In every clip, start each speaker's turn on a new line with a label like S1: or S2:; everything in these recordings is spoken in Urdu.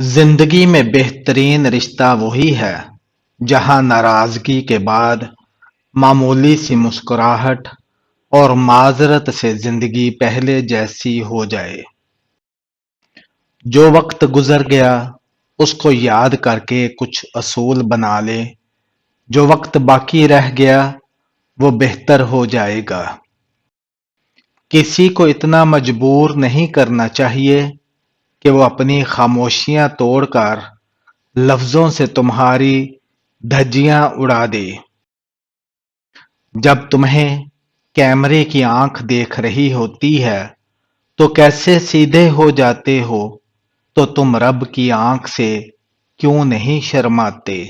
S1: زندگی میں بہترین رشتہ وہی ہے جہاں ناراضگی کے بعد معمولی سی مسکراہٹ اور معذرت سے زندگی پہلے جیسی ہو جائے۔ جو وقت گزر گیا اس کو یاد کر کے کچھ اصول بنا لے، جو وقت باقی رہ گیا وہ بہتر ہو جائے گا۔ کسی کو اتنا مجبور نہیں کرنا چاہیے کہ وہ اپنی خاموشیاں توڑ کر لفظوں سے تمہاری دھجیاں اڑا دے۔ جب تمہیں کیمرے کی آنکھ دیکھ رہی ہوتی ہے تو کیسے سیدھے ہو جاتے ہو، تو تم رب کی آنکھ سے کیوں نہیں شرماتے؟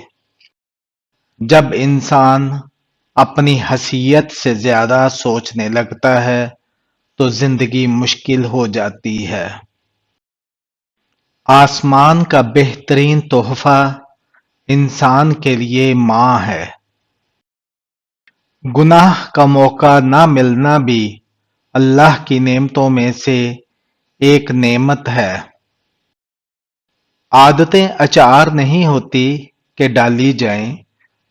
S1: جب انسان اپنی حیثیت سے زیادہ سوچنے لگتا ہے تو زندگی مشکل ہو جاتی ہے۔ آسمان کا بہترین تحفہ انسان کے لیے ماں ہے۔ گناہ کا موقع نہ ملنا بھی اللہ کی نعمتوں میں سے ایک نعمت ہے۔ عادتیں اچار نہیں ہوتی کہ ڈالی جائیں،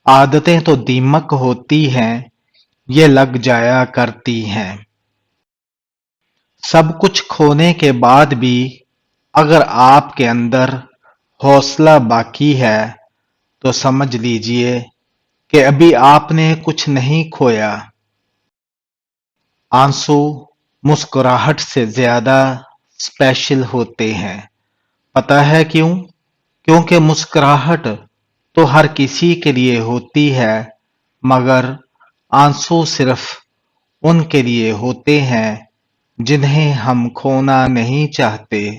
S1: عادتیں تو دیمک ہوتی ہیں، یہ لگ جایا کرتی ہیں۔ سب کچھ کھونے کے بعد بھی اگر آپ کے اندر حوصلہ باقی ہے تو سمجھ لیجئے کہ ابھی آپ نے کچھ نہیں کھویا۔ آنسو مسکراہٹ سے زیادہ اسپیشل ہوتے ہیں۔ پتہ ہے کیوں؟ کیونکہ مسکراہٹ تو ہر کسی کے لیے ہوتی ہے، مگر آنسو صرف ان کے لیے ہوتے ہیں جنہیں ہم کھونا نہیں چاہتے۔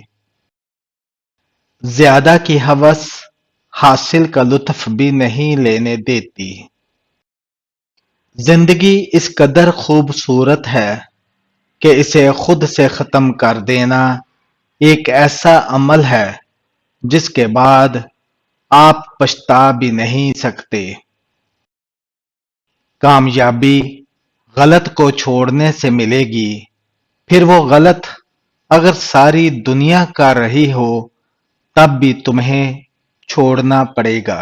S1: زیادہ کی ہوس حاصل کا لطف بھی نہیں لینے دیتی۔ زندگی اس قدر خوبصورت ہے کہ اسے خود سے ختم کر دینا ایک ایسا عمل ہے جس کے بعد آپ پچھتا بھی نہیں سکتے۔ کامیابی غلط کو چھوڑنے سے ملے گی، پھر وہ غلط اگر ساری دنیا کر رہی ہو تب بھی تمہیں چھوڑنا پڑے گا۔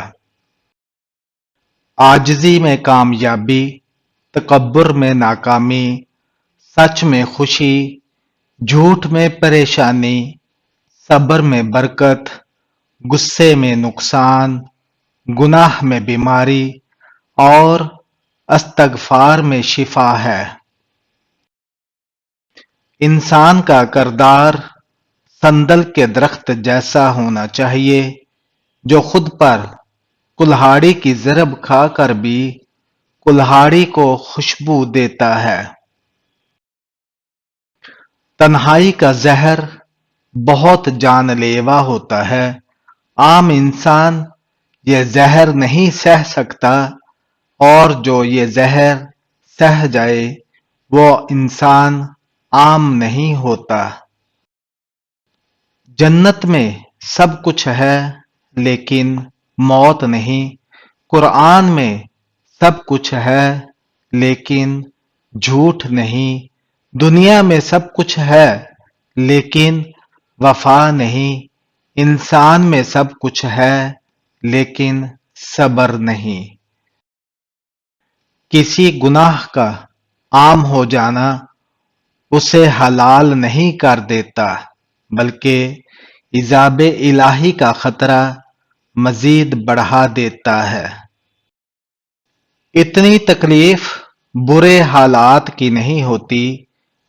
S1: عاجزی میں کامیابی، تکبر میں ناکامی، سچ میں خوشی، جھوٹ میں پریشانی، صبر میں برکت، غصے میں نقصان، گناہ میں بیماری اور استغفار میں شفا ہے۔ انسان کا کردار سندل کے درخت جیسا ہونا چاہیے جو خود پر کلہاڑی کی ضرب کھا کر بھی کلہاڑی کو خوشبو دیتا ہے۔ تنہائی کا زہر بہت جان لیوا ہوتا ہے۔ عام انسان یہ زہر نہیں سہ سکتا، اور جو یہ زہر سہ جائے وہ انسان عام نہیں ہوتا۔ جنت میں سب کچھ ہے لیکن موت نہیں۔ قرآن میں سب کچھ ہے لیکن جھوٹ نہیں۔ دنیا میں سب کچھ ہے لیکن وفا نہیں۔ انسان میں سب کچھ ہے لیکن صبر نہیں۔ کسی گناہ کا عام ہو جانا اسے حلال نہیں کر دیتا، بلکہ عذاب الہی کا خطرہ مزید بڑھا دیتا ہے۔ اتنی تکلیف برے حالات کی نہیں ہوتی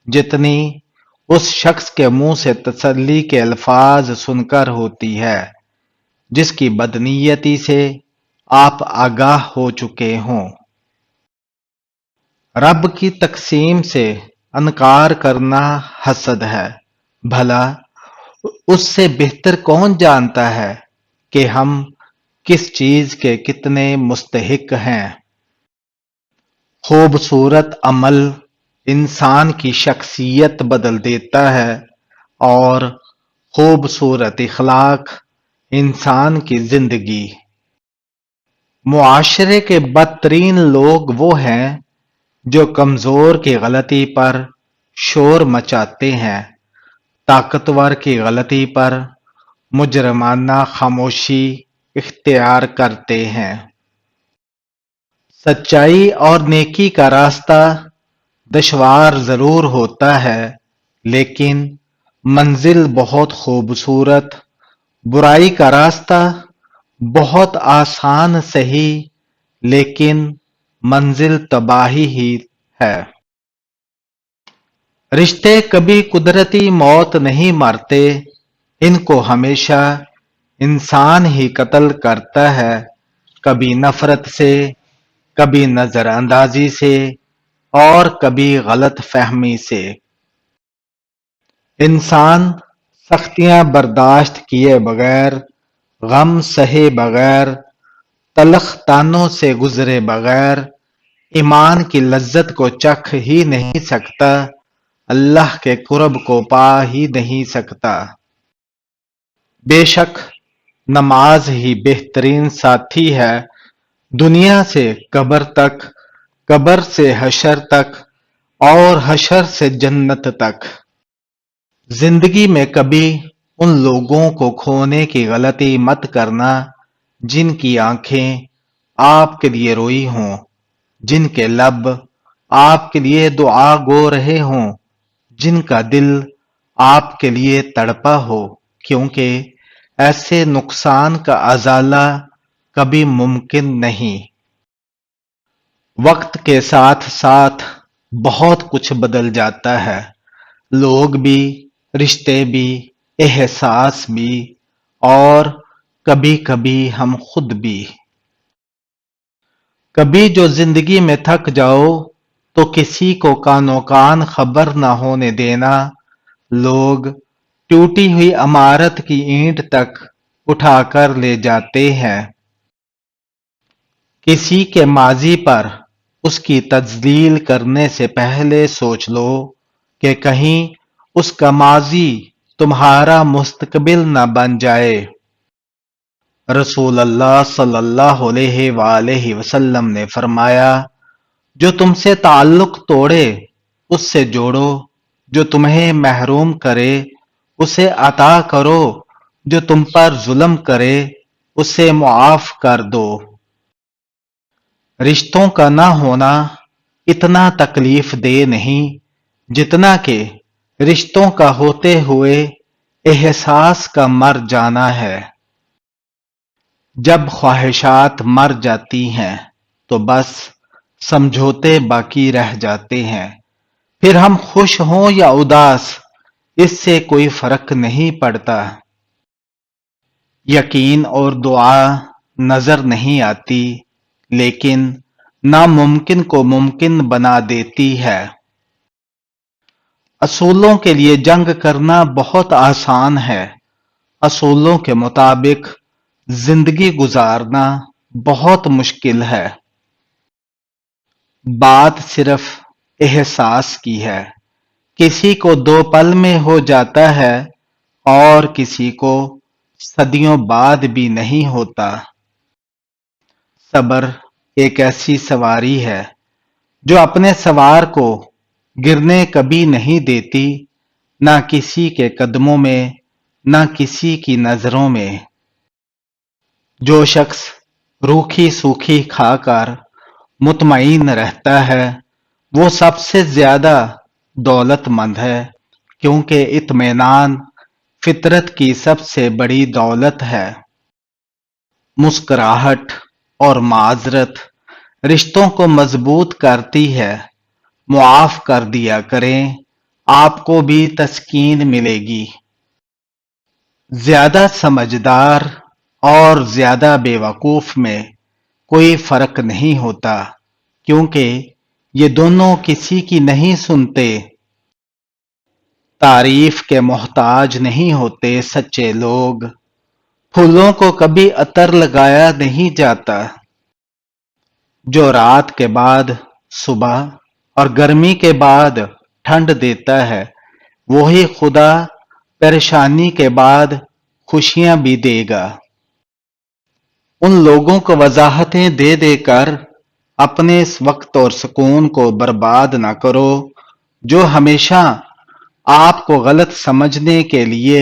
S1: جتنی اس شخص کے منہ سے تسلی کے الفاظ سن کر ہوتی ہے جس کی بدنیتی سے آپ آگاہ ہو چکے ہوں۔ رب کی تقسیم سے انکار کرنا حسد ہے۔ بھلا اس سے بہتر کون جانتا ہے کہ ہم کس چیز کے کتنے مستحق ہیں؟ خوبصورت عمل انسان کی شخصیت بدل دیتا ہے، اور خوبصورت اخلاق انسان کی زندگی۔ معاشرے کے بدترین لوگ وہ ہیں جو کمزور کی غلطی پر شور مچاتے ہیں، طاقتور کی غلطی پر مجرمانہ خاموشی اختیار کرتے ہیں۔ سچائی اور نیکی کا راستہ دشوار ضرور ہوتا ہے، لیکن منزل بہت خوبصورت۔ برائی کا راستہ بہت آسان سہی، لیکن منزل تباہی ہی ہے۔ رشتے کبھی قدرتی موت نہیں مرتے، ان کو ہمیشہ انسان ہی قتل کرتا ہے، کبھی نفرت سے، کبھی نظر اندازی سے، اور کبھی غلط فہمی سے۔ انسان سختیاں برداشت کیے بغیر، غم سہے بغیر، تلخ طعنوں سے گزرے بغیر ایمان کی لذت کو چکھ ہی نہیں سکتا، اللہ کے قرب کو پا ہی نہیں سکتا۔ بے شک نماز ہی بہترین ساتھی ہے، دنیا سے قبر تک، قبر سے حشر تک، اور حشر سے جنت تک۔ زندگی میں کبھی ان لوگوں کو کھونے کی غلطی مت کرنا جن کی آنکھیں آپ کے لیے روئی ہوں، جن کے لب آپ کے لیے دعا گو رہے ہوں، جن کا دل آپ کے لیے تڑپا ہو، کیونکہ ایسے نقصان کا ازالہ کبھی ممکن نہیں۔ وقت کے ساتھ ساتھ بہت کچھ بدل جاتا ہے، لوگ بھی، رشتے بھی، احساس بھی، اور کبھی کبھی ہم خود بھی۔ کبھی جو زندگی میں تھک جاؤ تو کسی کو کانوں کان خبر نہ ہونے دینا، لوگ ٹوٹی ہوئی عمارت کی اینٹ تک اٹھا کر لے جاتے ہیں۔ کسی کے ماضی پر اس کی تجلیل کرنے سے پہلے سوچ لو کہ کہیں اس کا ماضی تمہارا مستقبل نہ بن جائے۔ رسول اللہ صلی اللہ علیہ وآلہ وسلم نے فرمایا، جو تم سے تعلق توڑے اس سے جوڑو، جو تمہیں محروم کرے اسے عطا کرو، جو تم پر ظلم کرے اسے معاف کر دو۔ رشتوں کا نہ ہونا اتنا تکلیف دہ نہیں جتنا کہ رشتوں کا ہوتے ہوئے احساس کا مر جانا ہے۔ جب خواہشات مر جاتی ہیں تو بس سمجھوتے باقی رہ جاتے ہیں، پھر ہم خوش ہوں یا اداس اس سے کوئی فرق نہیں پڑتا۔ یقین اور دعا نظر نہیں آتی، لیکن ناممکن کو ممکن بنا دیتی ہے۔ اصولوں کے لیے جنگ کرنا بہت آسان ہے، اصولوں کے مطابق زندگی گزارنا بہت مشکل ہے۔ بات صرف احساس کی ہے، کسی کو 2 پل میں ہو جاتا ہے اور کسی کو صدیوں بعد بھی نہیں ہوتا۔ صبر ایک ایسی سواری ہے جو اپنے سوار کو گرنے کبھی نہیں دیتی، نہ کسی کے قدموں میں، نہ کسی کی نظروں میں۔ جو شخص روکھی سوکھی کھا کر مطمئن رہتا ہے وہ سب سے زیادہ دولت مند ہے، کیونکہ اطمینان فطرت کی سب سے بڑی دولت ہے۔ مسکراہٹ اور معذرت رشتوں کو مضبوط کرتی ہے، معاف کر دیا کریں، آپ کو بھی تسکین ملے گی۔ زیادہ سمجھدار اور زیادہ بے وقوف میں کوئی فرق نہیں ہوتا، کیونکہ یہ دونوں کسی کی نہیں سنتے۔ تعریف کے محتاج نہیں ہوتے سچے لوگ، پھولوں کو کبھی عطر لگایا نہیں جاتا۔ جو رات کے بعد صبح اور گرمی کے بعد ٹھنڈ دیتا ہے، وہی خدا پریشانی کے بعد خوشیاں بھی دے گا۔ ان لوگوں کو وضاحتیں دے دے کر اپنے اس وقت اور سکون کو برباد نہ کرو جو ہمیشہ آپ کو غلط سمجھنے کے لیے